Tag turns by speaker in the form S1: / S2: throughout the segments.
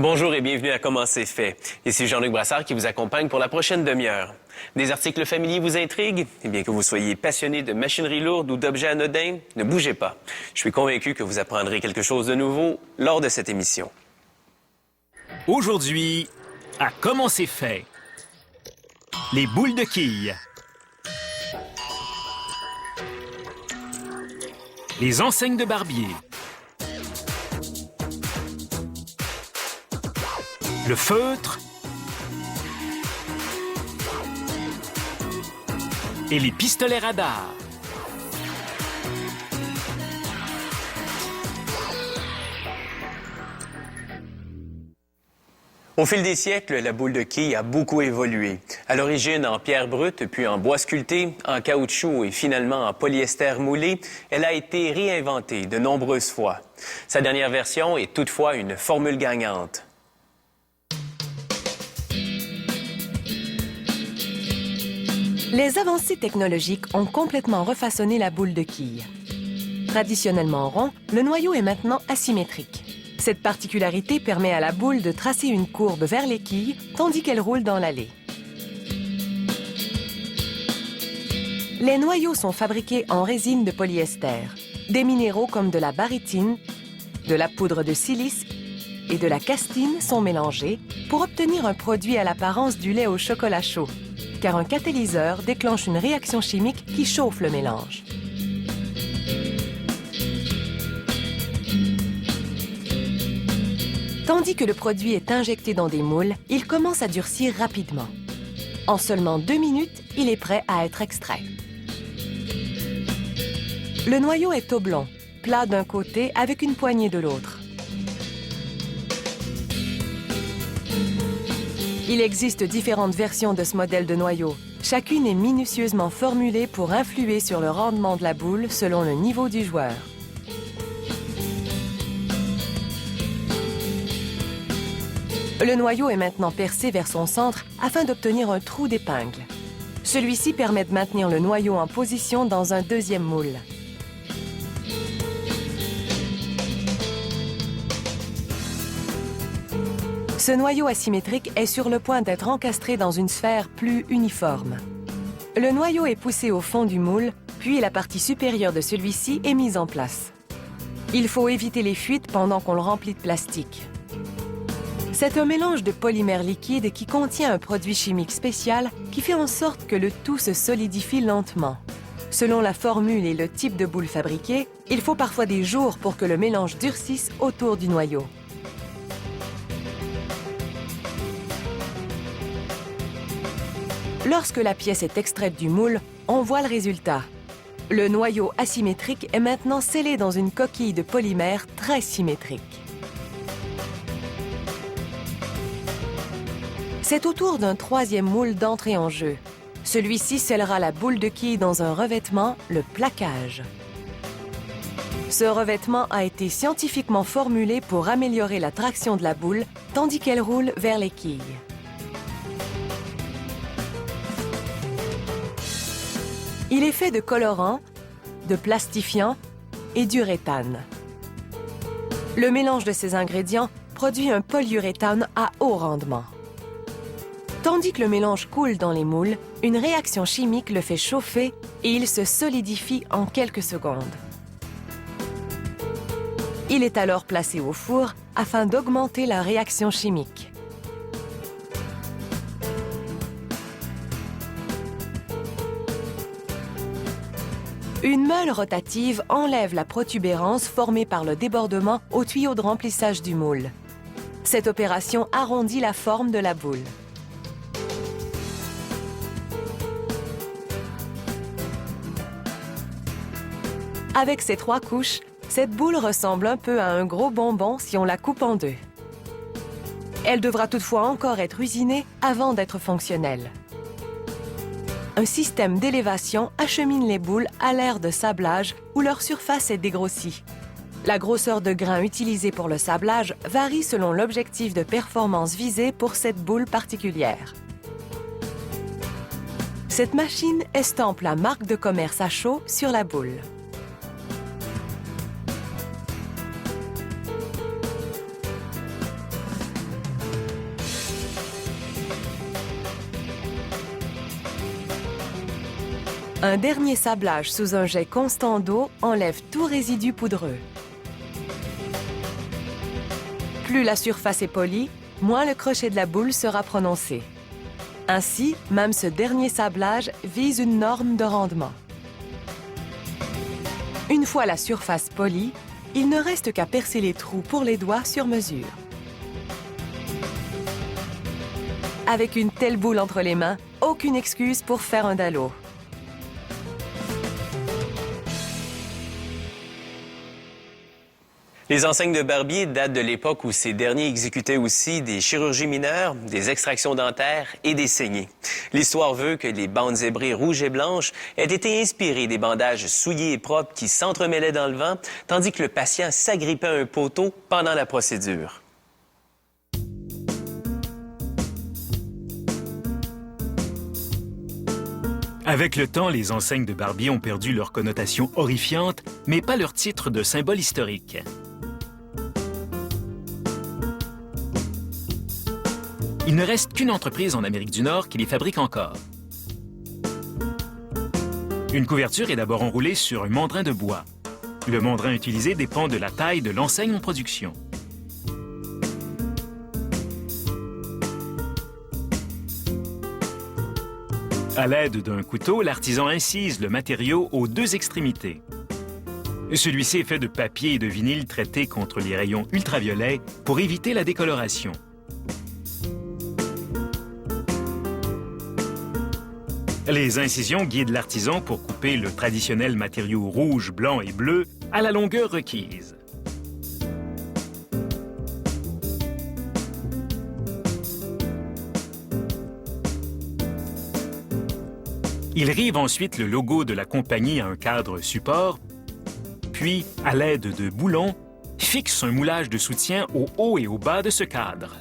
S1: Bonjour et bienvenue à Comment c'est fait. Ici Jean-Luc Brassard qui vous accompagne pour la prochaine demi-heure. Des articles familiers vous intriguent? Eh bien, que vous soyez passionné de machinerie lourde ou d'objets anodins, ne bougez pas. Je suis convaincu que vous apprendrez quelque chose de nouveau lors de cette émission.
S2: Aujourd'hui, à Comment c'est fait? Les boules de quilles. Les enseignes de barbier. Le feutre. Et les pistolets radars.
S1: Au fil des siècles, la boule de quille a beaucoup évolué. À l'origine en pierre brute, puis en bois sculpté, en caoutchouc et finalement en polyester moulé, elle a été réinventée de nombreuses fois. Sa dernière version est toutefois une formule gagnante.
S3: Les avancées technologiques ont complètement refaçonné la boule de quille. Traditionnellement rond, le noyau est maintenant asymétrique. Cette particularité permet à la boule de tracer une courbe vers les quilles, tandis qu'elle roule dans l'allée. Les noyaux sont fabriqués en résine de polyester. Des minéraux comme de la barytine, de la poudre de silice et de la castine sont mélangés pour obtenir un produit à l'apparence du lait au chocolat chaud, car un catalyseur déclenche une réaction chimique qui chauffe le mélange. Tandis que le produit est injecté dans des moules, il commence à durcir rapidement. En seulement 2 minutes, il est prêt à être extrait. Le noyau est oblong, plat d'un côté avec une poignée de l'autre. Il existe différentes versions de ce modèle de noyau. Chacune est minutieusement formulée pour influer sur le rendement de la boule selon le niveau du joueur. Le noyau est maintenant percé vers son centre afin d'obtenir un trou d'épingle. Celui-ci permet de maintenir le noyau en position dans un deuxième moule. Ce noyau asymétrique est sur le point d'être encastré dans une sphère plus uniforme. Le noyau est poussé au fond du moule, puis la partie supérieure de celui-ci est mise en place. Il faut éviter les fuites pendant qu'on le remplit de plastique. C'est un mélange de polymère liquide qui contient un produit chimique spécial qui fait en sorte que le tout se solidifie lentement. Selon la formule et le type de boule fabriquée, il faut parfois des jours pour que le mélange durcisse autour du noyau. Lorsque la pièce est extraite du moule, on voit le résultat. Le noyau asymétrique est maintenant scellé dans une coquille de polymère très symétrique. C'est au tour d'un troisième moule d'entrer en jeu. Celui-ci scellera la boule de quille dans un revêtement, le plaquage. Ce revêtement a été scientifiquement formulé pour améliorer la traction de la boule tandis qu'elle roule vers les quilles. Il est fait de colorants, de plastifiants et d'uréthane. Le mélange de ces ingrédients produit un polyuréthane à haut rendement. Tandis que le mélange coule dans les moules, une réaction chimique le fait chauffer et il se solidifie en quelques secondes. Il est alors placé au four afin d'augmenter la réaction chimique. Une meule rotative enlève la protubérance formée par le débordement au tuyau de remplissage du moule. Cette opération arrondit la forme de la boule. Avec ces 3 couches, cette boule ressemble un peu à un gros bonbon si on la coupe en 2. Elle devra toutefois encore être usinée avant d'être fonctionnelle. Un système d'élévation achemine les boules à l'aire de sablage où leur surface est dégrossie. La grosseur de grain utilisée pour le sablage varie selon l'objectif de performance visé pour cette boule particulière. Cette machine estampe la marque de commerce à chaud sur la boule. Un dernier sablage sous un jet constant d'eau enlève tout résidu poudreux. Plus la surface est polie, moins le crochet de la boule sera prononcé. Ainsi, même ce dernier sablage vise une norme de rendement. Une fois la surface polie, il ne reste qu'à percer les trous pour les doigts sur mesure. Avec une telle boule entre les mains, aucune excuse pour faire un dallo.
S1: Les enseignes de barbier datent de l'époque où ces derniers exécutaient aussi des chirurgies mineures, des extractions dentaires et des saignées. L'histoire veut que les bandes zébrées rouges et blanches aient été inspirées des bandages souillés et propres qui s'entremêlaient dans le vent, tandis que le patient s'agrippait à un poteau pendant la procédure.
S2: Avec le temps, les enseignes de barbier ont perdu leur connotation horrifiante, mais pas leur titre de symbole historique. Il ne reste qu'une entreprise en Amérique du Nord qui les fabrique encore. Une couverture est d'abord enroulée sur un mandrin de bois. Le mandrin utilisé dépend de la taille de l'enseigne en production. À l'aide d'un couteau, l'artisan incise le matériau aux deux extrémités. Celui-ci est fait de papier et de vinyle traités contre les rayons ultraviolets pour éviter la décoloration. Les incisions guident l'artisan pour couper le traditionnel matériau rouge, blanc et bleu à la longueur requise. Il rive ensuite le logo de la compagnie à un cadre support, puis, à l'aide de boulons, fixe un moulage de soutien au haut et au bas de ce cadre.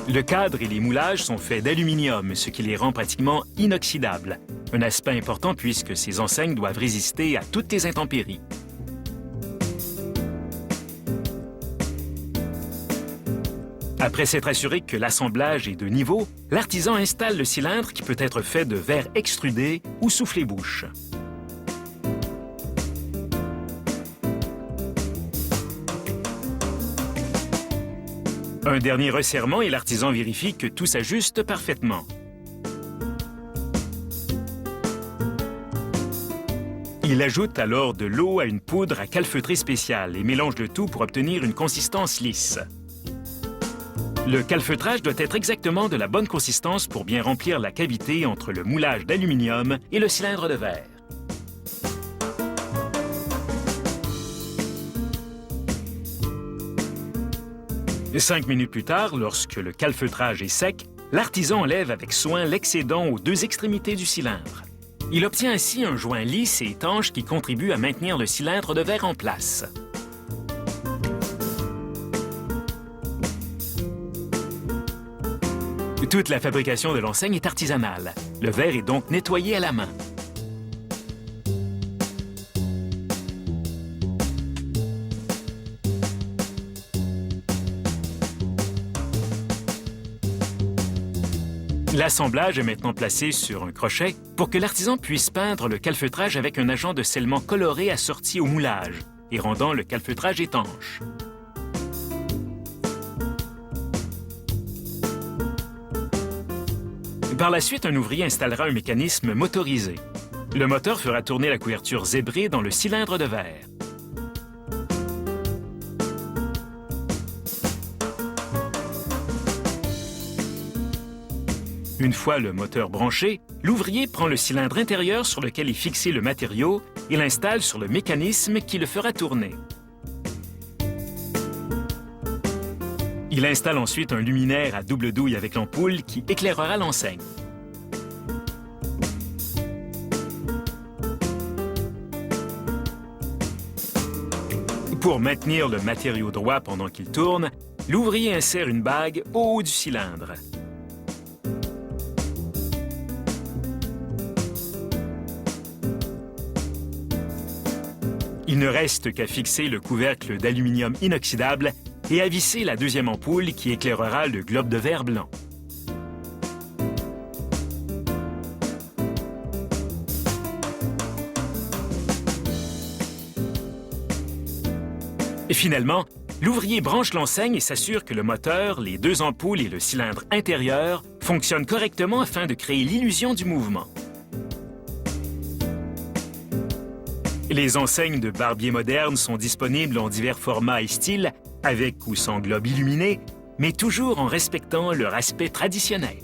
S2: Le cadre et les moulages sont faits d'aluminium, ce qui les rend pratiquement inoxydables. Un aspect important puisque ces enseignes doivent résister à toutes les intempéries. Après s'être assuré que l'assemblage est de niveau, l'artisan installe le cylindre qui peut être fait de verre extrudé ou soufflé-bouche. Un dernier resserrement et l'artisan vérifie que tout s'ajuste parfaitement. Il ajoute alors de l'eau à une poudre à calfeutrer spéciale et mélange le tout pour obtenir une consistance lisse. Le calfeutrage doit être exactement de la bonne consistance pour bien remplir la cavité entre le moulage d'aluminium et le cylindre de verre. Et 5 minutes plus tard, lorsque le calfeutrage est sec, l'artisan enlève avec soin l'excédent aux deux extrémités du cylindre. Il obtient ainsi un joint lisse et étanche qui contribue à maintenir le cylindre de verre en place. Toute la fabrication de l'enseigne est artisanale. Le verre est donc nettoyé à la main. L'assemblage est maintenant placé sur un crochet pour que l'artisan puisse peindre le calfeutrage avec un agent de scellement coloré assorti au moulage et rendant le calfeutrage étanche. Par la suite, un ouvrier installera un mécanisme motorisé. Le moteur fera tourner la couverture zébrée dans le cylindre de verre. Une fois le moteur branché, l'ouvrier prend le cylindre intérieur sur lequel est fixé le matériau et l'installe sur le mécanisme qui le fera tourner. Il installe ensuite un luminaire à double douille avec l'ampoule qui éclairera l'enseigne. Pour maintenir le matériau droit pendant qu'il tourne, l'ouvrier insère une bague au haut du cylindre. Il ne reste qu'à fixer le couvercle d'aluminium inoxydable et à visser la deuxième ampoule qui éclairera le globe de verre blanc. Et finalement, l'ouvrier branche l'enseigne et s'assure que le moteur, les 2 ampoules et le cylindre intérieur fonctionnent correctement afin de créer l'illusion du mouvement. Les enseignes de barbier moderne sont disponibles en divers formats et styles, avec ou sans globe illuminé, mais toujours en respectant leur aspect traditionnel.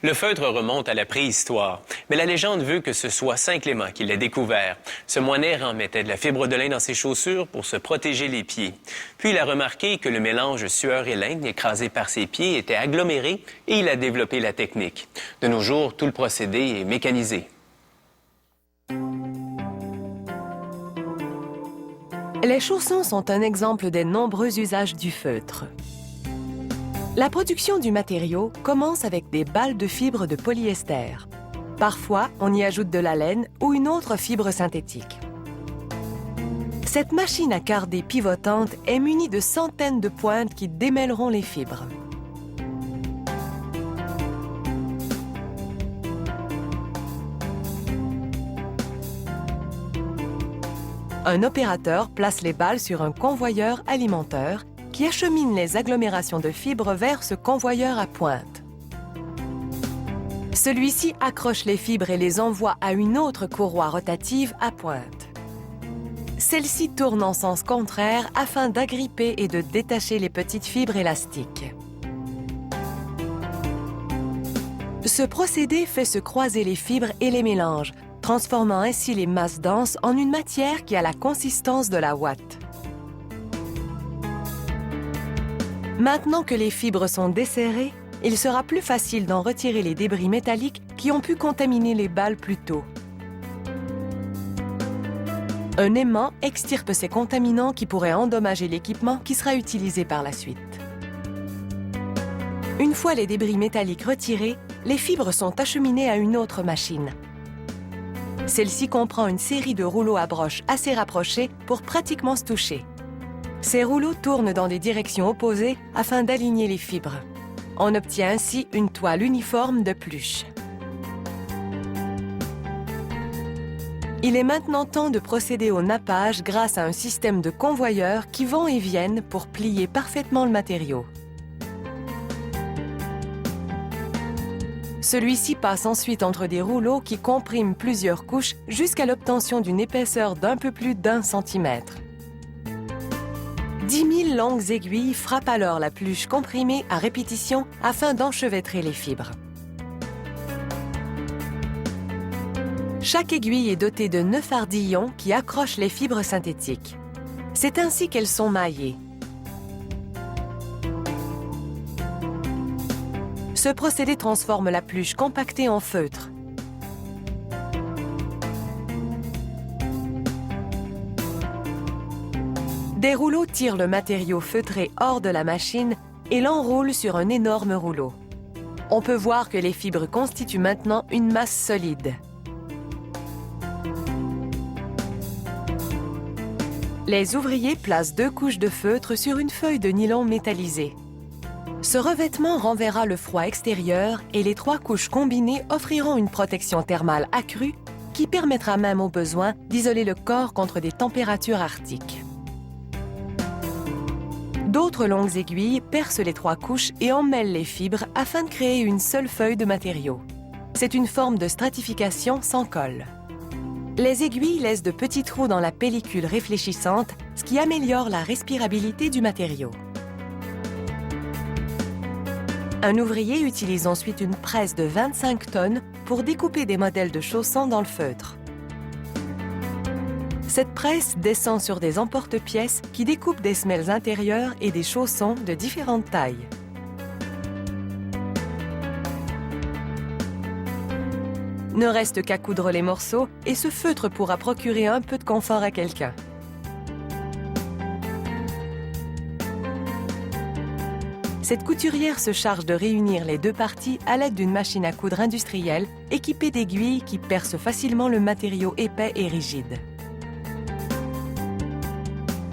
S1: Le feutre remonte à la préhistoire, mais la légende veut que ce soit Saint Clément qui l'ait découvert. Ce moine errant mettait de la fibre de lin dans ses chaussures pour se protéger les pieds. Puis il a remarqué que le mélange sueur et lin écrasé par ses pieds était aggloméré et il a développé la technique. De nos jours, tout le procédé est mécanisé.
S3: Les chaussons sont un exemple des nombreux usages du feutre. La production du matériau commence avec des balles de fibres de polyester. Parfois, on y ajoute de la laine ou une autre fibre synthétique. Cette machine à carder pivotante est munie de centaines de pointes qui démêleront les fibres. Un opérateur place les balles sur un convoyeur alimenteur qui achemine les agglomérations de fibres vers ce convoyeur à pointe. Celui-ci accroche les fibres et les envoie à une autre courroie rotative à pointe. Celle-ci tourne en sens contraire afin d'agripper et de détacher les petites fibres élastiques. Ce procédé fait se croiser les fibres et les mélanges, transformant ainsi les masses denses en une matière qui a la consistance de la ouate. Maintenant que les fibres sont desserrées, il sera plus facile d'en retirer les débris métalliques qui ont pu contaminer les balles plus tôt. Un aimant extirpe ces contaminants qui pourraient endommager l'équipement qui sera utilisé par la suite. Une fois les débris métalliques retirés, les fibres sont acheminées à une autre machine. Celle-ci comprend une série de rouleaux à broche assez rapprochés pour pratiquement se toucher. Ces rouleaux tournent dans des directions opposées afin d'aligner les fibres. On obtient ainsi une toile uniforme de pluche. Il est maintenant temps de procéder au nappage grâce à un système de convoyeurs qui vont et viennent pour plier parfaitement le matériau. Celui-ci passe ensuite entre des rouleaux qui compriment plusieurs couches jusqu'à l'obtention d'une épaisseur d'un peu plus d'1 centimètre. 10 000 longues aiguilles frappent alors la pluche comprimée à répétition afin d'enchevêtrer les fibres. Chaque aiguille est dotée de 9 ardillons qui accrochent les fibres synthétiques. C'est ainsi qu'elles sont maillées. Ce procédé transforme la pluche compactée en feutre. Des rouleaux tirent le matériau feutré hors de la machine et l'enroulent sur un énorme rouleau. On peut voir que les fibres constituent maintenant une masse solide. Les ouvriers placent 2 couches de feutre sur une feuille de nylon métallisée. Ce revêtement renverra le froid extérieur et les 3 couches combinées offriront une protection thermale accrue qui permettra même au besoin d'isoler le corps contre des températures arctiques. D'autres longues aiguilles percent les 3 couches et emmêlent les fibres afin de créer une seule feuille de matériau. C'est une forme de stratification sans colle. Les aiguilles laissent de petits trous dans la pellicule réfléchissante, ce qui améliore la respirabilité du matériau. Un ouvrier utilise ensuite une presse de 25 tonnes pour découper des modèles de chaussons dans le feutre. Cette presse descend sur des emporte-pièces qui découpent des semelles intérieures et des chaussons de différentes tailles. Ne reste qu'à coudre les morceaux et ce feutre pourra procurer un peu de confort à quelqu'un. Cette couturière se charge de réunir les 2 parties à l'aide d'une machine à coudre industrielle équipée d'aiguilles qui percent facilement le matériau épais et rigide.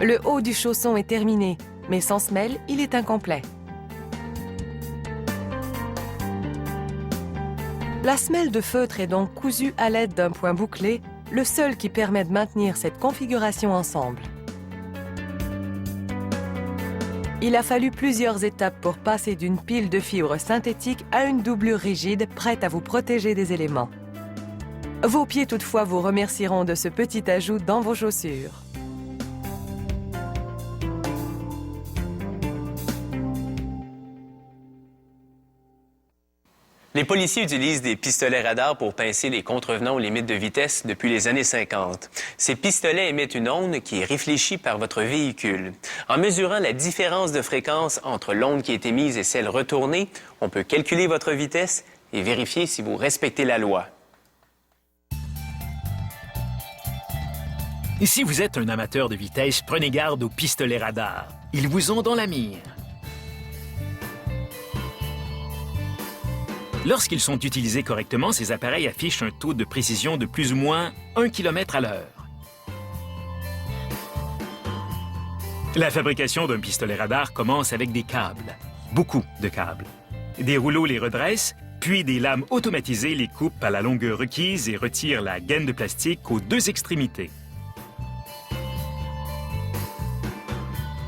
S3: Le haut du chausson est terminé, mais sans semelle, il est incomplet. La semelle de feutre est donc cousue à l'aide d'un point bouclé, le seul qui permet de maintenir cette configuration ensemble. Il a fallu plusieurs étapes pour passer d'une pile de fibres synthétiques à une doublure rigide prête à vous protéger des éléments. Vos pieds toutefois vous remercieront de ce petit ajout dans vos chaussures.
S1: Les policiers utilisent des pistolets radars pour pincer les contrevenants aux limites de vitesse depuis les années 50. Ces pistolets émettent une onde qui est réfléchie par votre véhicule. En mesurant la différence de fréquence entre l'onde qui est émise et celle retournée, on peut calculer votre vitesse et vérifier si vous respectez la loi.
S2: Et si vous êtes un amateur de vitesse, prenez garde aux pistolets radars. Ils vous ont dans la mire. Lorsqu'ils sont utilisés correctement, ces appareils affichent un taux de précision de plus ou moins 1 km à l'heure. La fabrication d'un pistolet radar commence avec des câbles. Beaucoup de câbles. Des rouleaux les redressent, puis des lames automatisées les coupent à la longueur requise et retirent la gaine de plastique aux deux extrémités.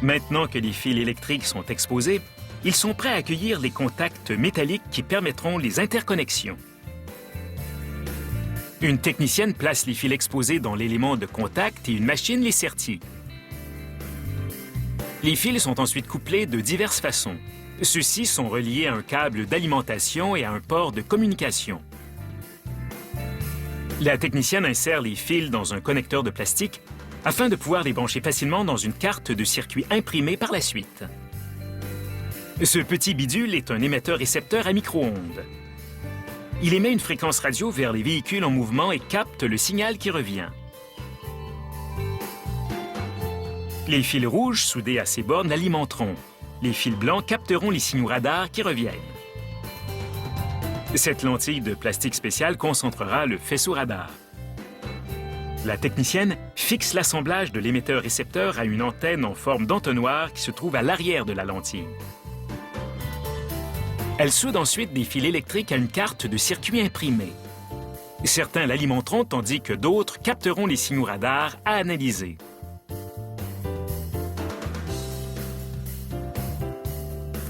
S2: Maintenant que les fils électriques sont exposés, ils sont prêts à accueillir les contacts métalliques qui permettront les interconnexions. Une technicienne place les fils exposés dans l'élément de contact et une machine les sertit. Les fils sont ensuite couplés de diverses façons. Ceux-ci sont reliés à un câble d'alimentation et à un port de communication. La technicienne insère les fils dans un connecteur de plastique afin de pouvoir les brancher facilement dans une carte de circuit imprimée par la suite. Ce petit bidule est un émetteur-récepteur à micro-ondes. Il émet une fréquence radio vers les véhicules en mouvement et capte le signal qui revient. Les fils rouges soudés à ces bornes l'alimenteront. Les fils blancs capteront les signaux radars qui reviennent. Cette lentille de plastique spécial concentrera le faisceau radar. La technicienne fixe l'assemblage de l'émetteur-récepteur à une antenne en forme d'entonnoir qui se trouve à l'arrière de la lentille. Elle soude ensuite des fils électriques à une carte de circuit imprimée. Certains l'alimenteront tandis que d'autres capteront les signaux radars à analyser.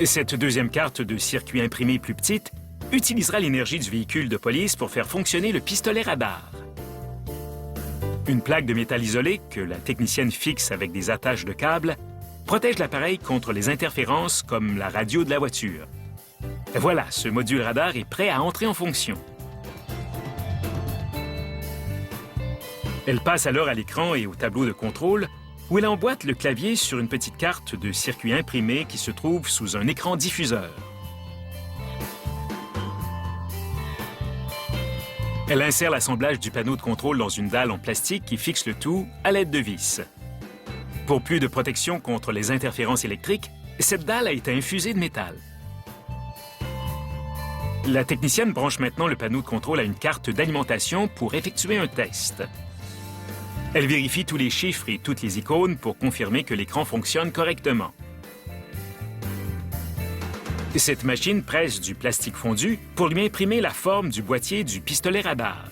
S2: Cette deuxième carte de circuit imprimé plus petite utilisera l'énergie du véhicule de police pour faire fonctionner le pistolet radar. Une plaque de métal isolé que la technicienne fixe avec des attaches de câbles protège l'appareil contre les interférences comme la radio de la voiture. Voilà, ce module radar est prêt à entrer en fonction. Elle passe alors à l'écran et au tableau de contrôle où elle emboîte le clavier sur une petite carte de circuit imprimé qui se trouve sous un écran diffuseur. Elle insère l'assemblage du panneau de contrôle dans une dalle en plastique qui fixe le tout à l'aide de vis. Pour plus de protection contre les interférences électriques, cette dalle a été infusée de métal. La technicienne branche maintenant le panneau de contrôle à une carte d'alimentation pour effectuer un test. Elle vérifie tous les chiffres et toutes les icônes pour confirmer que l'écran fonctionne correctement. Cette machine presse du plastique fondu pour lui imprimer la forme du boîtier du pistolet radar.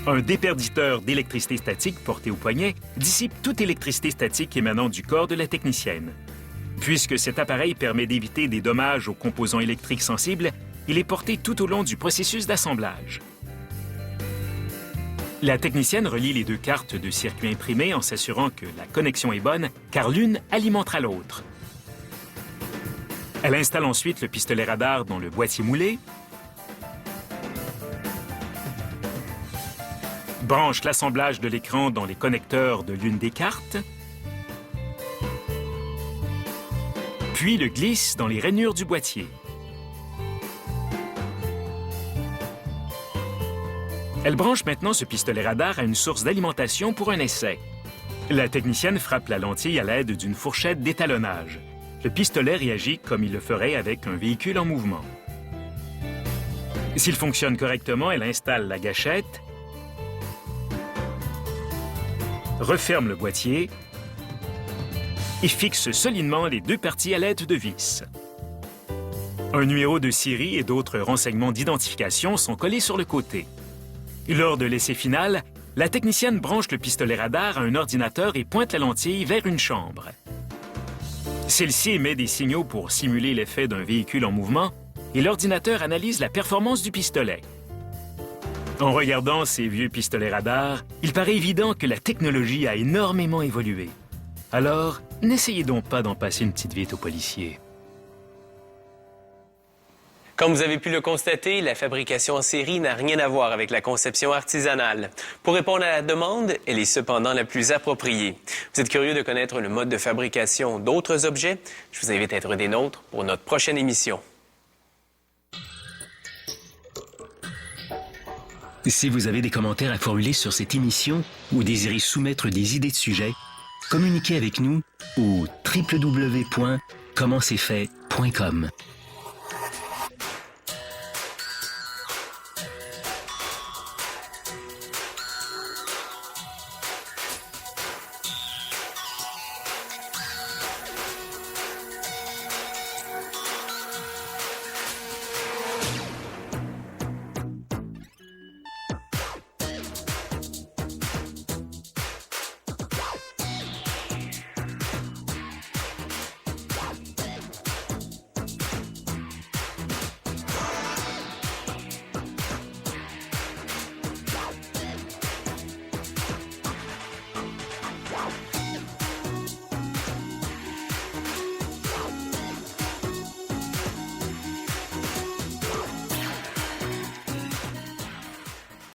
S2: Un déperditeur d'électricité statique porté au poignet dissipe toute électricité statique émanant du corps de la technicienne. Puisque cet appareil permet d'éviter des dommages aux composants électriques sensibles, il est porté tout au long du processus d'assemblage. La technicienne relie les deux cartes de circuit imprimé en s'assurant que la connexion est bonne, car l'une alimentera l'autre. Elle installe ensuite le pistolet radar dans le boîtier moulé, branche l'assemblage de l'écran dans les connecteurs de l'une des cartes, puis le glisse dans les rainures du boîtier. Elle branche maintenant ce pistolet radar à une source d'alimentation pour un essai. La technicienne frappe la lentille à l'aide d'une fourchette d'étalonnage. Le pistolet réagit comme il le ferait avec un véhicule en mouvement. S'il fonctionne correctement, elle installe la gâchette, referme le boîtier et fixe solidement les deux parties à l'aide de vis. Un numéro de série et d'autres renseignements d'identification sont collés sur le côté. Lors de l'essai final, la technicienne branche le pistolet radar à un ordinateur et pointe la lentille vers une chambre. Celle-ci émet des signaux pour simuler l'effet d'un véhicule en mouvement et l'ordinateur analyse la performance du pistolet. En regardant ces vieux pistolets radars, il paraît évident que la technologie a énormément évolué. Alors, n'essayez donc pas d'en passer une petite vite aux policiers.
S1: Comme vous avez pu le constater, la fabrication en série n'a rien à voir avec la conception artisanale. Pour répondre à la demande, elle est cependant la plus appropriée. Vous êtes curieux de connaître le mode de fabrication d'autres objets? Je vous invite à être des nôtres pour notre prochaine émission.
S4: Si vous avez des commentaires à formuler sur cette émission ou désirez soumettre des idées de sujets, communiquez avec nous au www.commentcetfait.com.